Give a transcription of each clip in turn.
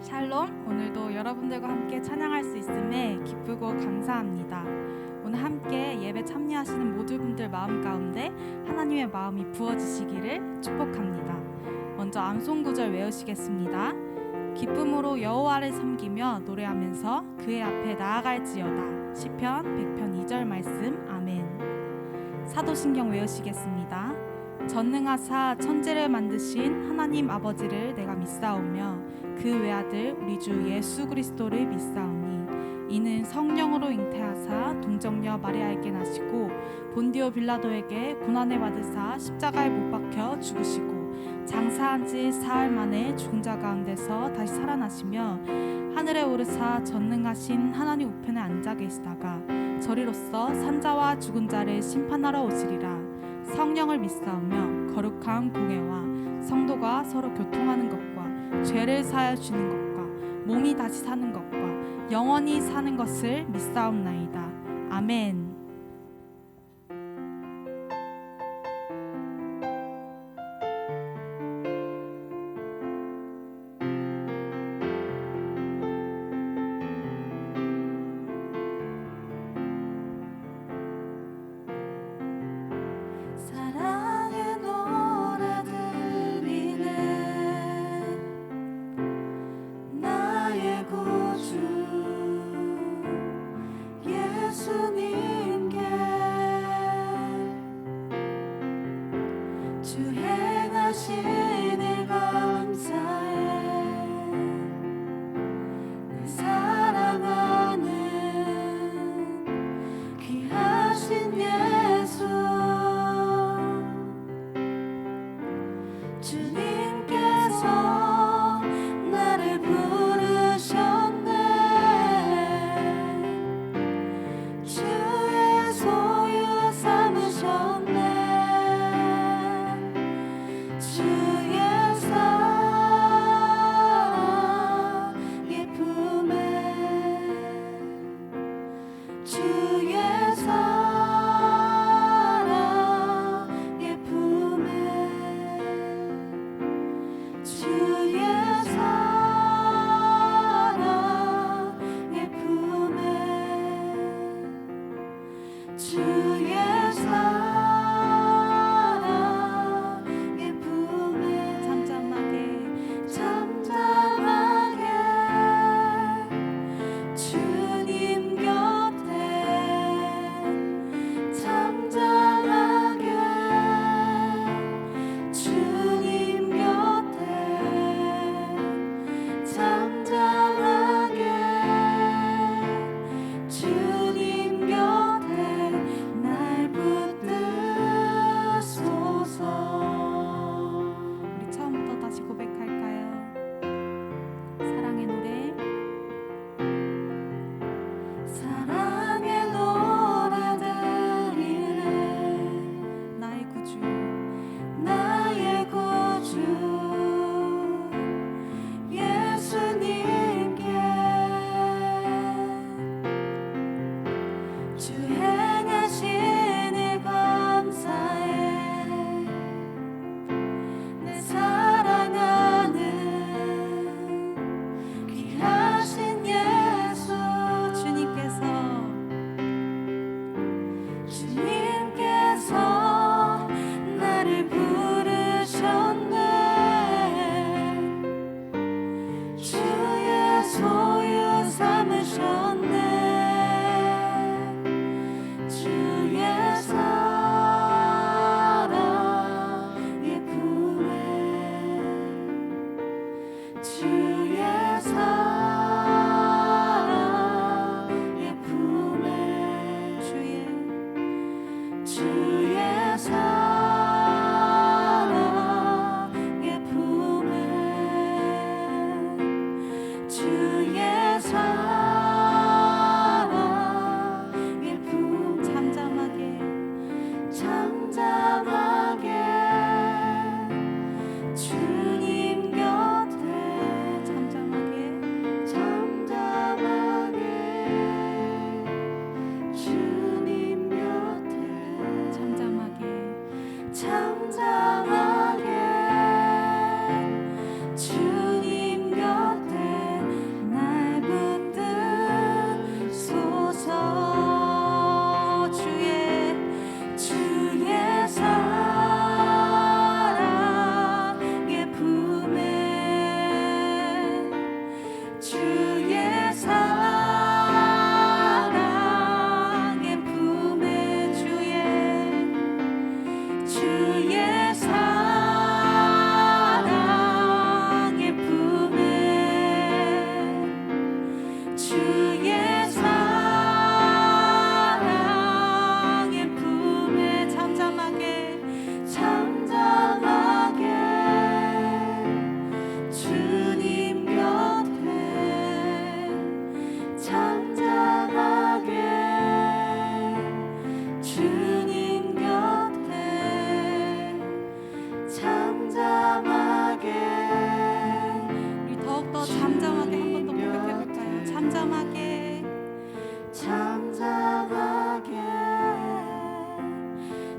샬롬, 오늘도 여러분들과 함께 찬양할 수 있음에 기쁘고 감사합니다. 오늘 함께 예배 참여하시는 모든 분들 마음 가운데 하나님의 마음이 부어지시기를 축복합니다. 먼저 암송 구절 외우시겠습니다. 기쁨으로 여호와를 섬기며 노래하면서 그의 앞에 나아갈지어다. 시편 100편 2절 말씀. 아멘. 사도신경 외우시겠습니다. 전능하사 천지를 만드신 하나님 아버지를 내가 믿사오며 그 외아들 우리 주 예수 그리스도를 믿사오니 이는 성령으로 잉태하사 동정녀 마리아에게 나시고 본디오 빌라도에게 고난을 받으사 십자가에 못 박혀 죽으시고 장사한 지 사흘 만에 죽은 자 가운데서 다시 살아나시며 하늘에 오르사 전능하신 하나님 우편에 앉아 계시다가 저리로서 산자와 죽은 자를 심판하러 오시리라. 성령을 믿사오며 거룩한 공회와 성도가 서로 교통하는 것과 죄를 사하여 주는 것과 몸이 다시 사는 것과 영원히 사는 것을 믿사옵나이다. 아멘. 사랑의 노래 들리네 나의 구주 예수님께 주 행하신 일 감사해 내 사랑하는 귀하신 예수 주님께서 나를 부르셨네 주의 소유 삼으셨네 주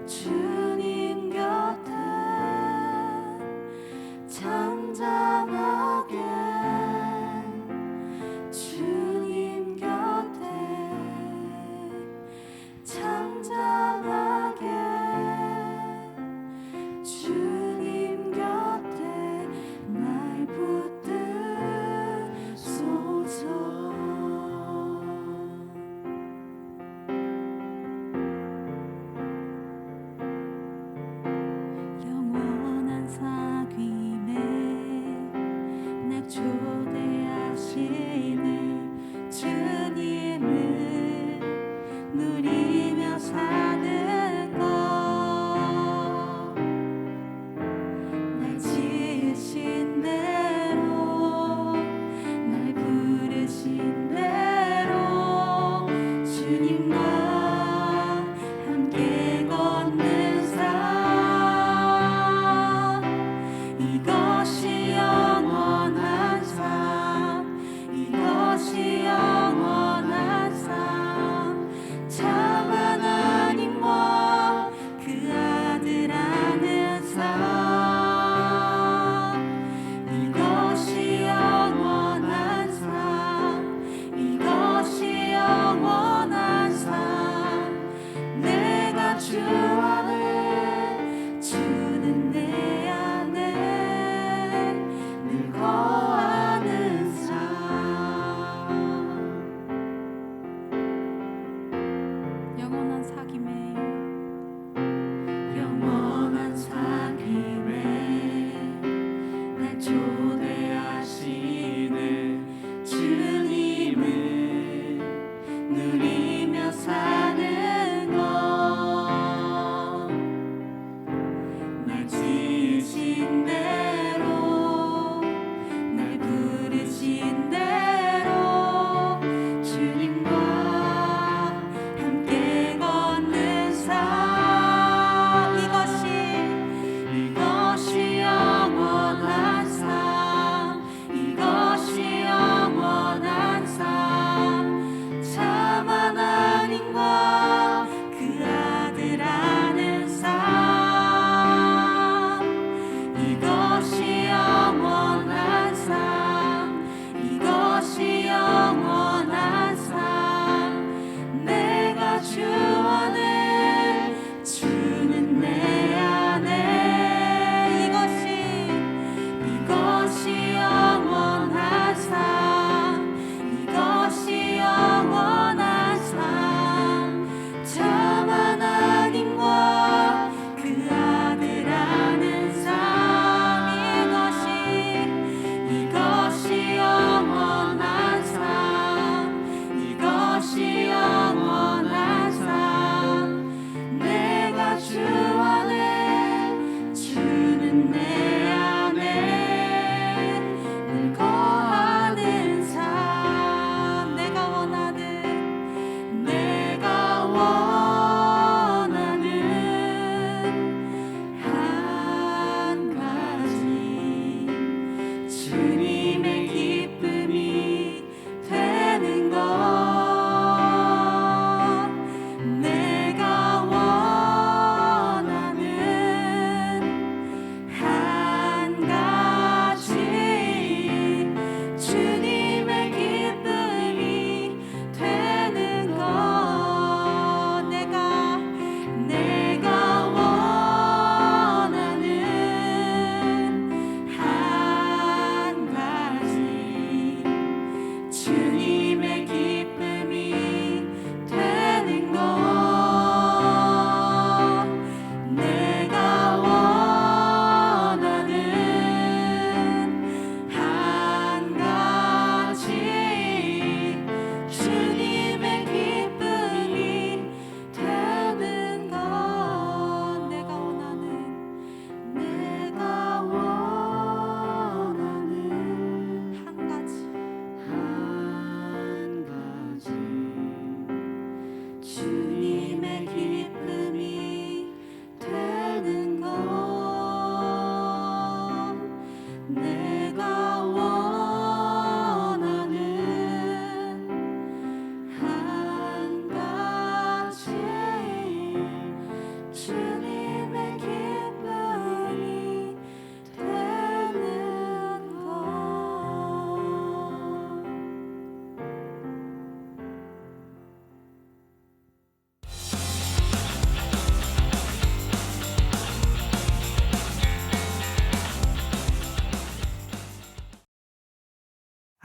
주님 곁에 잠잠하게 주님 곁에 잠잠하게 주님 곁에 날 붙드소서.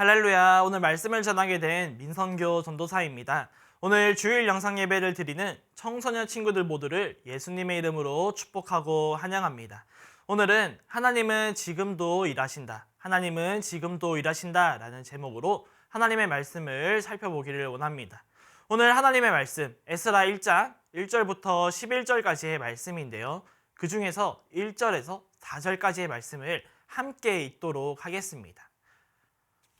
할렐루야. 오늘 말씀을 전하게 된 민선교 전도사입니다. 오늘 주일 영상 예배를 드리는 청소년 친구들 모두를 예수님의 이름으로 축복하고 환영합니다. 오늘은 하나님은 지금도 일하신다. 하나님은 지금도 일하신다 라는 제목으로 하나님의 말씀을 살펴보기를 원합니다. 오늘 하나님의 말씀 에스라 1장 1절부터 11절까지의 말씀인데요. 그 중에서 1절에서 4절까지의 말씀을 함께 읽도록 하겠습니다.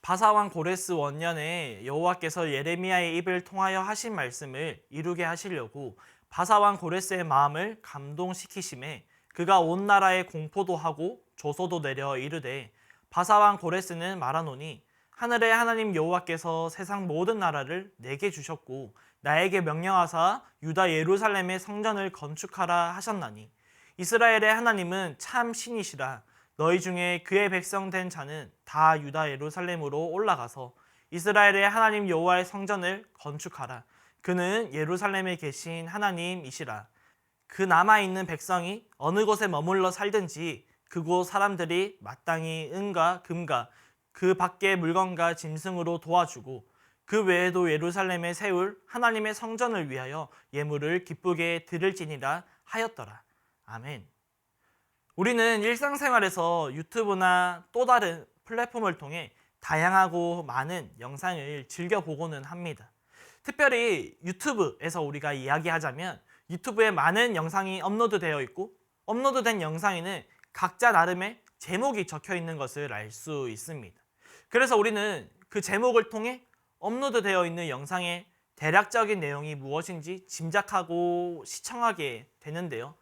바사왕 고레스 원년에 여호와께서 예레미야의 입을 통하여 하신 말씀을 이루게 하시려고 바사왕 고레스의 마음을 감동시키심에 그가 온 나라에 공포도 하고 조소도 내려 이르되 바사왕 고레스는 말하노니 하늘의 하나님 여호와께서 세상 모든 나라를 내게 주셨고 나에게 명령하사 유다 예루살렘의 성전을 건축하라 하셨나니 이스라엘의 하나님은 참 신이시라. 너희 중에 그의 백성 된 자는 다 유다 예루살렘으로 올라가서 이스라엘의 하나님 여호와의 성전을 건축하라. 그는 예루살렘에 계신 하나님이시라. 그 남아있는 백성이 어느 곳에 머물러 살든지 그곳 사람들이 마땅히 은과 금과 그 밖의 물건과 짐승으로 도와주고 그 외에도 예루살렘에 세울 하나님의 성전을 위하여 예물을 기쁘게 드릴지니라 하였더라. 아멘. 우리는 일상생활에서 유튜브나 또 다른 플랫폼을 통해 다양하고 많은 영상을 즐겨보고는 합니다. 특별히 유튜브에서 우리가 이야기하자면 유튜브에 많은 영상이 업로드되어 있고 업로드된 영상에는 각자 나름의 제목이 적혀 있는 것을 알 수 있습니다. 그래서 우리는 그 제목을 통해 업로드되어 있는 영상의 대략적인 내용이 무엇인지 짐작하고 시청하게 되는데요.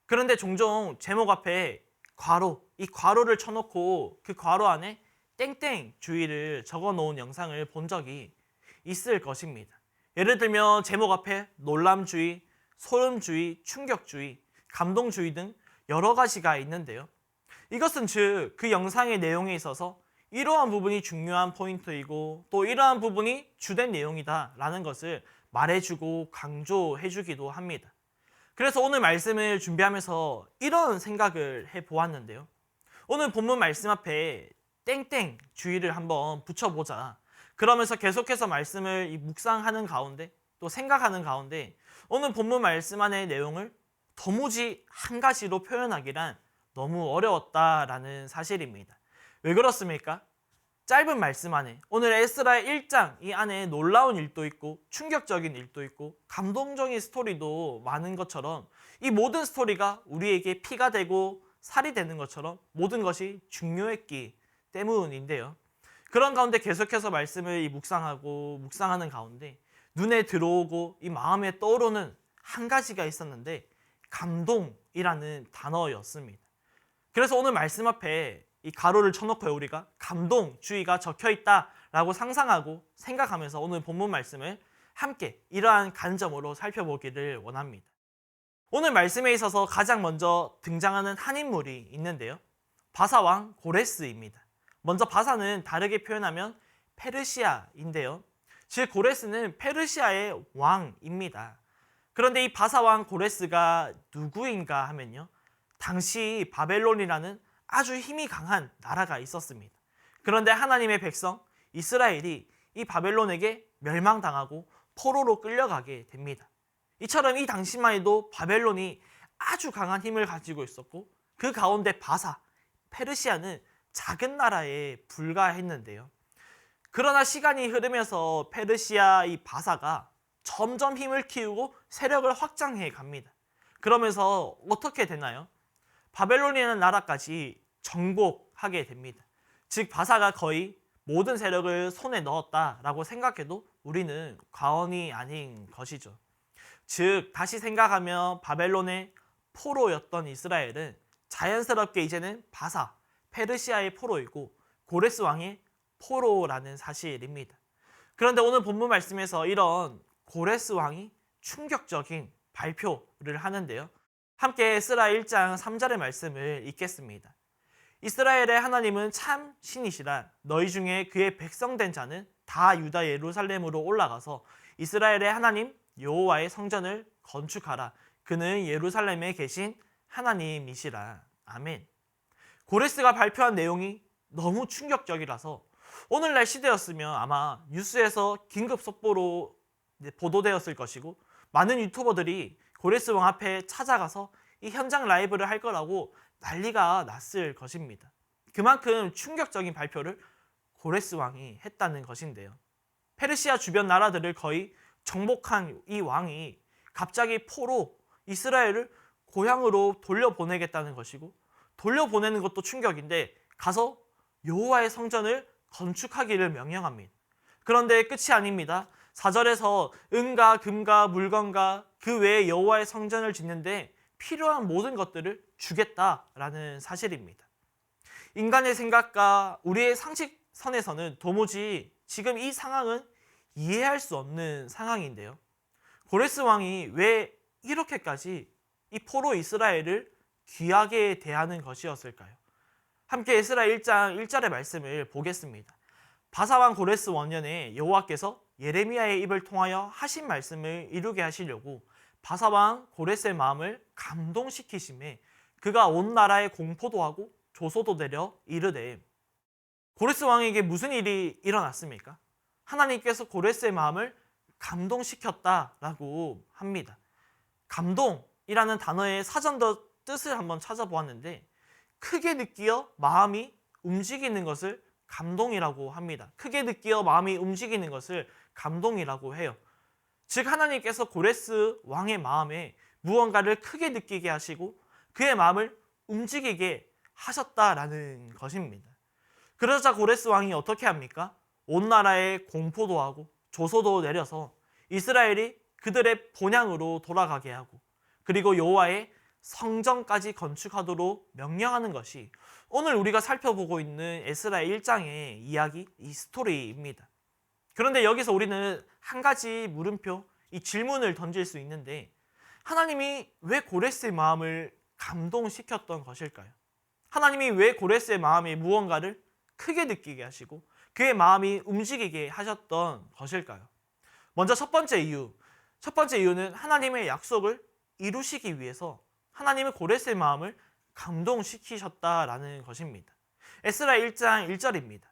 그런데 종종 제목 앞에 괄호, 이 괄호를 쳐놓고 그 괄호 안에 땡땡 주의를 적어 놓은 영상을 본 적이 있을 것입니다. 예를 들면 제목 앞에 놀람주의, 소름주의, 충격주의, 감동주의 등 여러 가지가 있는데요. 이것은 즉 그 영상의 내용에 있어서 이러한 부분이 중요한 포인트이고 또 이러한 부분이 주된 내용이다 라는 것을 말해주고 강조해주기도 합니다. 그래서 오늘 말씀을 준비하면서 이런 생각을 해보았는데요. 오늘 본문 말씀 앞에 땡땡 주의를 한번 붙여보자. 그러면서 계속해서 말씀을 묵상하는 가운데 또 생각하는 가운데 오늘 본문 말씀 안의 내용을 도무지 한 가지로 표현하기란 너무 어려웠다라는 사실입니다. 왜 그렇습니까? 짧은 말씀 안에 오늘 에스라의 1장 이 안에 놀라운 일도 있고 충격적인 일도 있고 감동적인 스토리도 많은 것처럼 이 모든 스토리가 우리에게 피가 되고 살이 되는 것처럼 모든 것이 중요했기 때문인데요. 그런 가운데 계속해서 말씀을 묵상하는 가운데 눈에 들어오고 이 마음에 떠오르는 한 가지가 있었는데 감동이라는 단어였습니다. 그래서 오늘 말씀 앞에 이 가로를 쳐놓고요, 우리가 감동주의가 적혀있다라고 상상하고 생각하면서 오늘 본문 말씀을 함께 이러한 관점으로 살펴보기를 원합니다. 오늘 말씀에 있어서 가장 먼저 등장하는 한 인물이 있는데요. 바사왕 고레스입니다. 먼저 바사는 다르게 표현하면 페르시아인데요. 즉 고레스는 페르시아의 왕입니다. 그런데 이 바사왕 고레스가 누구인가 하면요. 당시 바벨론이라는 아주 힘이 강한 나라가 있었습니다. 그런데 하나님의 백성 이스라엘이 이 바벨론에게 멸망당하고 포로로 끌려가게 됩니다. 이처럼 이 당시만 해도 바벨론이 아주 강한 힘을 가지고 있었고 그 가운데 바사, 페르시아는 작은 나라에 불과했는데요. 그러나 시간이 흐르면서 페르시아 이 바사가 점점 힘을 키우고 세력을 확장해 갑니다. 그러면서 어떻게 되나요? 바벨론이라는 나라까지 정복하게 됩니다. 즉 바사가 거의 모든 세력을 손에 넣었다라고 생각해도 우리는 과언이 아닌 것이죠. 즉 다시 생각하면 바벨론의 포로였던 이스라엘은 자연스럽게 이제는 바사, 페르시아의 포로이고 고레스 왕의 포로라는 사실입니다. 그런데 오늘 본문 말씀에서 이런 고레스 왕이 충격적인 발표를 하는데요. 함께 에스라 1장 3절의 말씀을 읽겠습니다. 이스라엘의 하나님은 참 신이시라. 너희 중에 그의 백성된 자는 다 유다 예루살렘으로 올라가서 이스라엘의 하나님 여호와의 성전을 건축하라. 그는 예루살렘에 계신 하나님이시라. 아멘. 고레스가 발표한 내용이 너무 충격적이라서 오늘날 시대였으면 아마 뉴스에서 긴급 속보로 보도되었을 것이고 많은 유튜버들이 고레스 왕 앞에 찾아가서 이 현장 라이브를 할 거라고 난리가 났을 것입니다. 그만큼 충격적인 발표를 고레스 왕이 했다는 것인데요. 페르시아 주변 나라들을 거의 정복한 이 왕이 갑자기 포로 이스라엘을 고향으로 돌려보내겠다는 것이고, 돌려보내는 것도 충격인데 가서 여호와의 성전을 건축하기를 명령합니다. 그런데 끝이 아닙니다. 4절에서 은과 금과 물건과 그 외에 여호와의 성전을 짓는데 필요한 모든 것들을 주겠다라는 사실입니다. 인간의 생각과 우리의 상식선에서는 도무지 지금 이 상황은 이해할 수 없는 상황인데요. 고레스 왕이 왜 이렇게까지 이 포로 이스라엘을 귀하게 대하는 것이었을까요? 함께 에스라 1장 1절의 말씀을 보겠습니다. 바사왕 고레스 원년에 여호와께서 예레미야의 입을 통하여 하신 말씀을 이루게 하시려고 바사왕 고레스의 마음을 감동시키심에 그가 온 나라에 공포도 하고 조소도 내려 이르되. 고레스 왕에게 무슨 일이 일어났습니까? 하나님께서 고레스의 마음을 감동시켰다라고 합니다. 감동이라는 단어의 사전더 뜻을 한번 찾아보았는데 크게 느끼어 마음이 움직이는 것을 감동이라고 합니다. 크게 느끼어 마음이 움직이는 것을 감동이라고 해요. 즉 하나님께서 고레스 왕의 마음에 무언가를 크게 느끼게 하시고 그의 마음을 움직이게 하셨다라는 것입니다. 그러자 고레스 왕이 어떻게 합니까? 온 나라에 공포도 하고 조소도 내려서 이스라엘이 그들의 본향으로 돌아가게 하고 그리고 여호와의 성전까지 건축하도록 명령하는 것이 오늘 우리가 살펴보고 있는 에스라 1장의 이야기, 이 스토리입니다. 그런데 여기서 우리는 한 가지 물음표, 이 질문을 던질 수 있는데 하나님이 왜 고레스의 마음을 감동시켰던 것일까요? 하나님이 왜 고레스의 마음에 무언가를 크게 느끼게 하시고 그의 마음이 움직이게 하셨던 것일까요? 먼저 첫 번째 이유는 하나님의 약속을 이루시기 위해서 하나님은 고레스의 마음을 감동시키셨다라는 것입니다. 에스라 1장 1절입니다.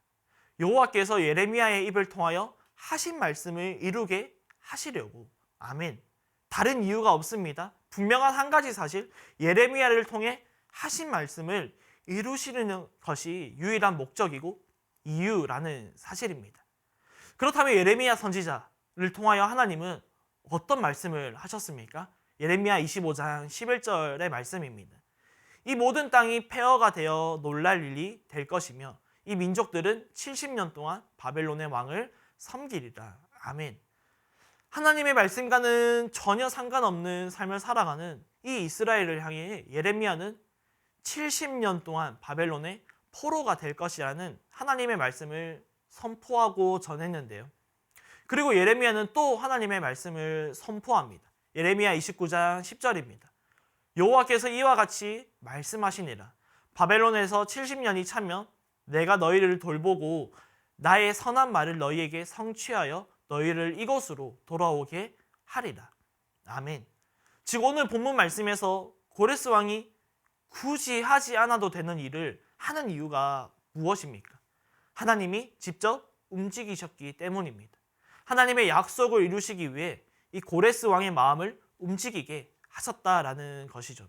여호와께서 예레미야의 입을 통하여 하신 말씀을 이루게 하시려고. 아멘. 다른 이유가 없습니다. 분명한 한 가지 사실, 예레미야를 통해 하신 말씀을 이루시는 것이 유일한 목적이고 이유라는 사실입니다. 그렇다면 예레미야 선지자를 통하여 하나님은 어떤 말씀을 하셨습니까? 예레미야 25장 11절의 말씀입니다. 이 모든 땅이 폐허가 되어 놀랄 일이 될 것이며 이 민족들은 70년 동안 바벨론의 왕을 섬기리라. 아멘. 하나님의 말씀과는 전혀 상관없는 삶을 살아가는 이 이스라엘을 향해 예레미야는 70년 동안 바벨론의 포로가 될 것이라는 하나님의 말씀을 선포하고 전했는데요. 그리고 예레미야는 또 하나님의 말씀을 선포합니다. 예레미야 29장 10절입니다. 여호와께서 이와 같이 말씀하시니라. 바벨론에서 70년이 차면 내가 너희를 돌보고 나의 선한 말을 너희에게 성취하여 너희를 이곳으로 돌아오게 하리라. 아멘. 즉 오늘 본문 말씀에서 고레스 왕이 굳이 하지 않아도 되는 일을 하는 이유가 무엇입니까? 하나님이 직접 움직이셨기 때문입니다. 하나님의 약속을 이루시기 위해 이 고레스 왕의 마음을 움직이게 하셨다라는 것이죠.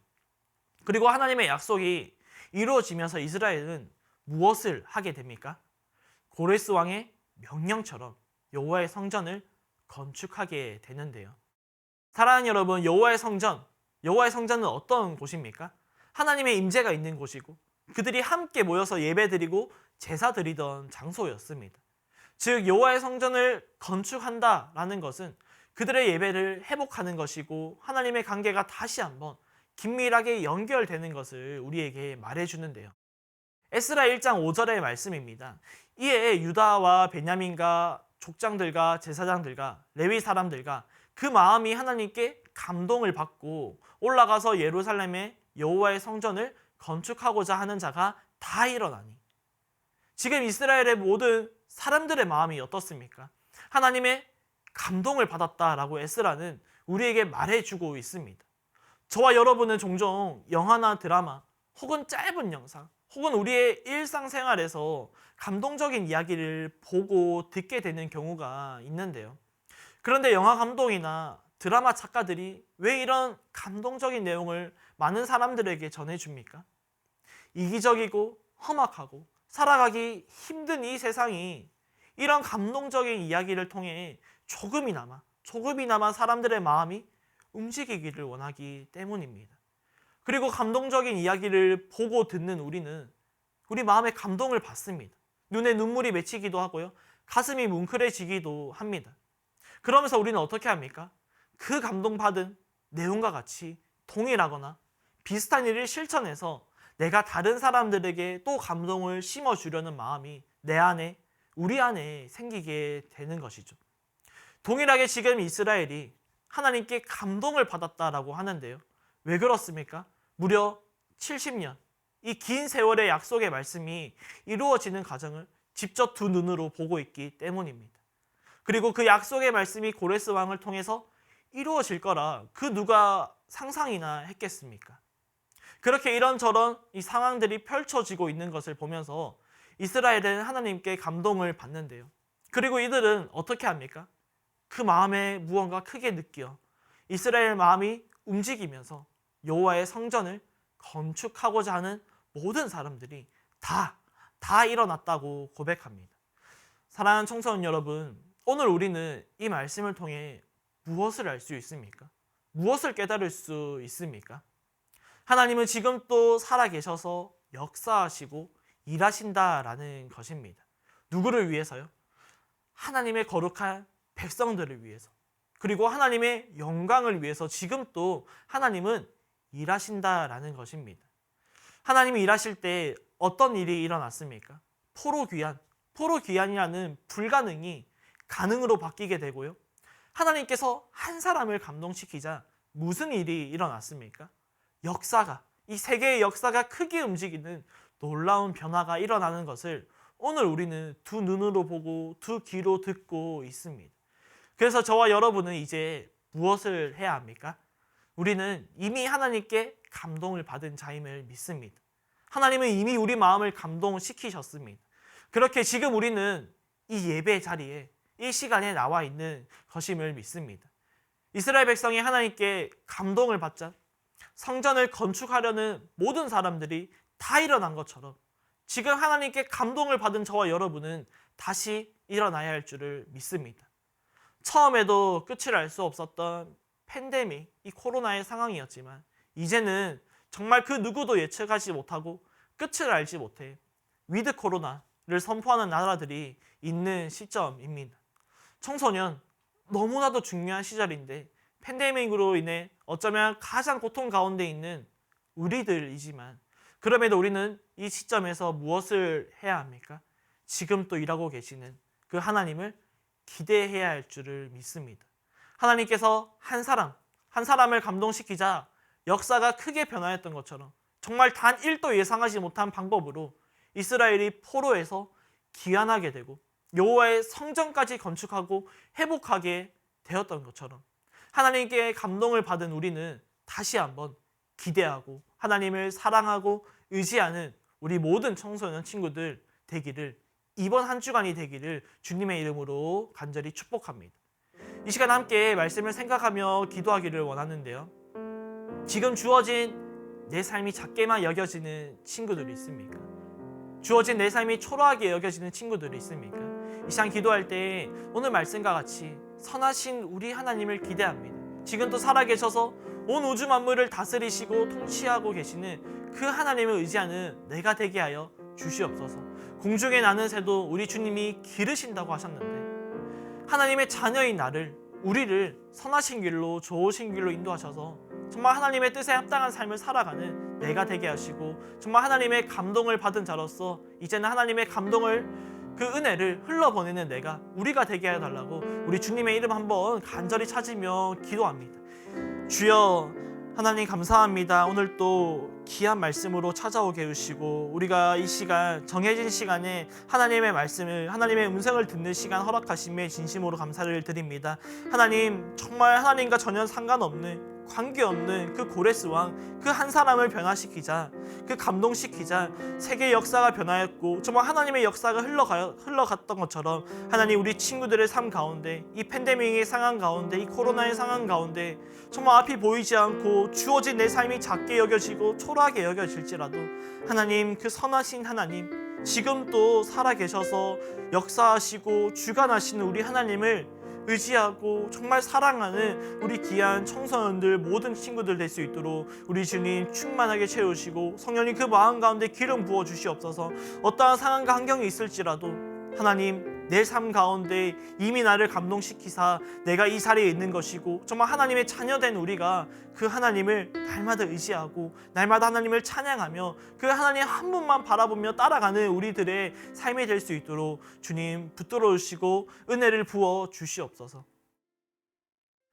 그리고 하나님의 약속이 이루어지면서 이스라엘은 무엇을 하게 됩니까? 고레스 왕의 명령처럼 여호와의 성전을 건축하게 되는데요. 사랑하는 여러분, 여호와의 성전은 어떤 곳입니까? 하나님의 임재가 있는 곳이고 그들이 함께 모여서 예배드리고 제사드리던 장소였습니다. 즉 여호와의 성전을 건축한다라는 것은 그들의 예배를 회복하는 것이고 하나님의 관계가 다시 한번 긴밀하게 연결되는 것을 우리에게 말해주는데요. 에스라 1장 5절의 말씀입니다. 이에 유다와 베냐민과 족장들과 제사장들과 레위 사람들과 그 마음이 하나님께 감동을 받고 올라가서 예루살렘의 여호와의 성전을 건축하고자 하는 자가 다 일어나니. 지금 이스라엘의 모든 사람들의 마음이 어떻습니까? 하나님의 감동을 받았다라고 에스라는 우리에게 말해주고 있습니다. 저와 여러분은 종종 영화나 드라마 혹은 짧은 영상 혹은 우리의 일상생활에서 감동적인 이야기를 보고 듣게 되는 경우가 있는데요. 그런데 영화 감독이나 드라마 작가들이 왜 이런 감동적인 내용을 많은 사람들에게 전해줍니까? 이기적이고 험악하고 살아가기 힘든 이 세상이 이런 감동적인 이야기를 통해 조금이나마 사람들의 마음이 움직이기를 원하기 때문입니다. 그리고 감동적인 이야기를 보고 듣는 우리는 우리 마음에 감동을 받습니다. 눈에 눈물이 맺히기도 하고요. 가슴이 뭉클해지기도 합니다. 그러면서 우리는 어떻게 합니까? 그 감동받은 내용과 같이 동일하거나 비슷한 일을 실천해서 내가 다른 사람들에게 또 감동을 심어주려는 마음이 내 안에, 우리 안에 생기게 되는 것이죠. 동일하게 지금 이스라엘이 하나님께 감동을 받았다라고 하는데요. 왜 그렇습니까? 무려 70년, 이 긴 세월의 약속의 말씀이 이루어지는 과정을 직접 두 눈으로 보고 있기 때문입니다. 그리고 그 약속의 말씀이 고레스 왕을 통해서 이루어질 거라 그 누가 상상이나 했겠습니까? 그렇게 이런저런 이 상황들이 펼쳐지고 있는 것을 보면서 이스라엘은 하나님께 감동을 받는데요. 그리고 이들은 어떻게 합니까? 그 마음에 무언가 크게 느껴 이스라엘 마음이 움직이면서 여호와의 성전을 건축하고자 하는 모든 사람들이 다 일어났다고 고백합니다. 사랑하는 청소년 여러분, 오늘 우리는 이 말씀을 통해 무엇을 알 수 있습니까? 무엇을 깨달을 수 있습니까? 하나님은 지금 또 살아계셔서 역사하시고 일하신다라는 것입니다. 누구를 위해서요? 하나님의 거룩한 백성들을 위해서, 그리고 하나님의 영광을 위해서 지금 또 하나님은 일하신다라는 것입니다. 하나님이 일하실 때 어떤 일이 일어났습니까? 포로귀환이라는 불가능이 가능으로 바뀌게 되고요. 하나님께서 한 사람을 감동시키자 무슨 일이 일어났습니까? 이 세계의 역사가 크게 움직이는 놀라운 변화가 일어나는 것을 오늘 우리는 두 눈으로 보고 두 귀로 듣고 있습니다. 그래서 저와 여러분은 이제 무엇을 해야 합니까? 우리는 이미 하나님께 감동을 받은 자임을 믿습니다. 하나님은 이미 우리 마음을 감동시키셨습니다. 그렇게 지금 우리는 이 예배 자리에 이 시간에 나와 있는 것임을 믿습니다. 이스라엘 백성이 하나님께 감동을 받자 성전을 건축하려는 모든 사람들이 다 일어난 것처럼 지금 하나님께 감동을 받은 저와 여러분은 다시 일어나야 할 줄을 믿습니다. 처음에도 끝을 알 수 없었던 팬데믹, 이 코로나의 상황이었지만 이제는 정말 그 누구도 예측하지 못하고 끝을 알지 못해 위드 코로나를 선포하는 나라들이 있는 시점입니다. 청소년, 너무나도 중요한 시절인데 팬데믹으로 인해 어쩌면 가장 고통 가운데 있는 우리들이지만 그럼에도 우리는 이 시점에서 무엇을 해야 합니까? 지금 또 일하고 계시는 그 하나님을 기대해야 할 줄을 믿습니다. 하나님께서 한 사람을 감동시키자 역사가 크게 변화했던 것처럼 정말 단 1도 예상하지 못한 방법으로 이스라엘이 포로에서 귀환하게 되고 여호와의 성전까지 건축하고 회복하게 되었던 것처럼 하나님께 감동을 받은 우리는 다시 한번 기대하고 하나님을 사랑하고 의지하는 우리 모든 청소년 친구들 되기를, 이번 한 주간이 되기를 주님의 이름으로 간절히 축복합니다. 이 시간 함께 말씀을 생각하며 기도하기를 원하는데요. 지금 주어진 내 삶이 작게만 여겨지는 친구들이 있습니까? 주어진 내 삶이 초라하게 여겨지는 친구들이 있습니까? 이 시간 기도할 때 오늘 말씀과 같이 선하신 우리 하나님을 기대합니다. 지금 또 살아계셔서 온 우주 만물을 다스리시고 통치하고 계시는 그 하나님을 의지하는 내가 되게 하여 주시옵소서. 공중에 나는 새도 우리 주님이 기르신다고 하셨는데 하나님의 자녀인 우리를 선하신 길로, 좋으신 길로 인도하셔서 정말 하나님의 뜻에 합당한 삶을 살아가는 내가 되게 하시고 정말 하나님의 감동을 받은 자로서 이제는 하나님의 감동을, 그 은혜를 흘러보내는 우리가 되게 해달라고 우리 주님의 이름 한번 간절히 찾으며 기도합니다. 주여, 하나님 감사합니다. 오늘 또 귀한 말씀으로 찾아오게 해주시고 우리가 이 시간, 정해진 시간에 하나님의 말씀을, 하나님의 음성을 듣는 시간 허락하심에 진심으로 감사를 드립니다. 하나님, 정말 하나님과 전혀 상관없는 관계없는 그 고레스 왕, 그 한 사람을 변화시키자, 그 감동시키자 세계 역사가 변화했고 정말 하나님의 역사가 흘러갔던 것처럼 하나님 우리 친구들의 삶 가운데 이 팬데믹의 상황 가운데 이 코로나의 상황 가운데 정말 앞이 보이지 않고 주어진 내 삶이 작게 여겨지고 초라하게 여겨질지라도 하나님 그 선하신 하나님 지금도 살아계셔서 역사하시고 주관하시는 우리 하나님을 의지하고 정말 사랑하는 우리 귀한 청소년들 모든 친구들 될 수 있도록 우리 주님 충만하게 채우시고 성령님 그 마음 가운데 기름 부어 주시옵소서. 어떠한 상황과 환경이 있을지라도 하나님 내 삶 가운데 이미 나를 감동시키사 내가 이 자리에 있는 것이고 정말 하나님의 자녀된 우리가 그 하나님을 날마다 의지하고 날마다 하나님을 찬양하며 그 하나님 한 분만 바라보며 따라가는 우리들의 삶이 될 수 있도록 주님 붙들어 주시고 은혜를 부어 주시옵소서.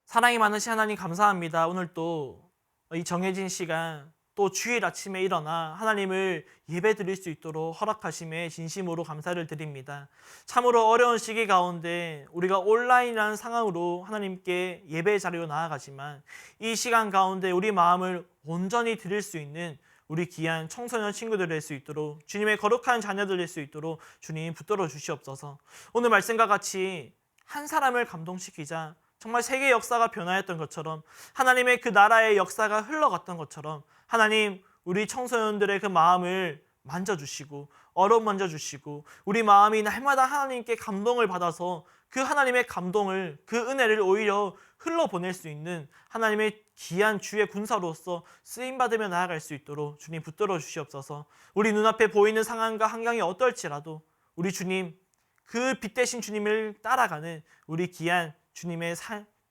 사랑이 많으신 하나님 감사합니다. 오늘 또 이 정해진 시간 또 주일 아침에 일어나 하나님을 예배 드릴 수 있도록 허락하심에 진심으로 감사를 드립니다. 참으로 어려운 시기 가운데 우리가 온라인이라는 상황으로 하나님께 예배 자리로 나아가지만 이 시간 가운데 우리 마음을 온전히 드릴 수 있는 우리 귀한 청소년 친구들 될 수 있도록 주님의 거룩한 자녀들 될 수 있도록 주님 붙들어 주시옵소서. 오늘 말씀과 같이 한 사람을 감동시키자 정말 세계 역사가 변화했던 것처럼 하나님의 그 나라의 역사가 흘러갔던 것처럼 하나님 우리 청소년들의 그 마음을 만져주시고 어루만져주시고 우리 마음이 날마다 하나님께 감동을 받아서 그 하나님의 감동을 그 은혜를 오히려 흘러보낼 수 있는 하나님의 귀한 주의 군사로서 쓰임받으며 나아갈 수 있도록 주님 붙들어 주시옵소서. 우리 눈앞에 보이는 상황과 환경이 어떨지라도 우리 주님 그 빛 대신 주님을 따라가는 우리 귀한 주님의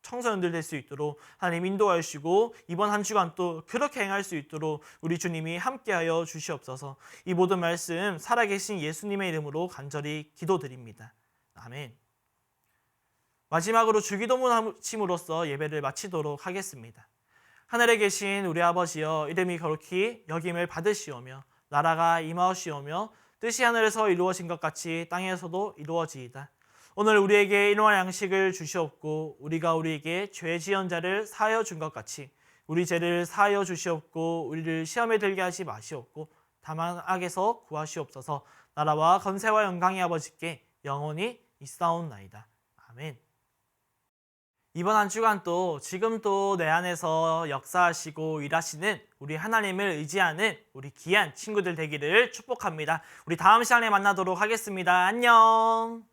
청소년들 될 수 있도록 하나님 인도하여 주시고 이번 한 주간 또 그렇게 행할 수 있도록 우리 주님이 함께하여 주시옵소서. 이 모든 말씀 살아계신 예수님의 이름으로 간절히 기도드립니다. 아멘. 마지막으로 주기도문함으로써 예배를 마치도록 하겠습니다. 하늘에 계신 우리 아버지여 이름이 거룩히 여김을 받으시오며 나라가 임하시오며 뜻이 하늘에서 이루어진 것 같이 땅에서도 이루어지이다. 오늘 우리에게 일용할 양식을 주시옵고 우리가 우리에게 죄 지은 자를 사하여 준 것 같이 우리 죄를 사하여 주시옵고 우리를 시험에 들게 하지 마시옵고 다만 악에서 구하시옵소서. 나라와 건세와 영광이 아버지께 영원히 있사옵나이다. 아멘. 이번 한 주간 또 지금 또 내 안에서 역사하시고 일하시는 우리 하나님을 의지하는 우리 귀한 친구들 되기를 축복합니다. 우리 다음 시간에 만나도록 하겠습니다. 안녕.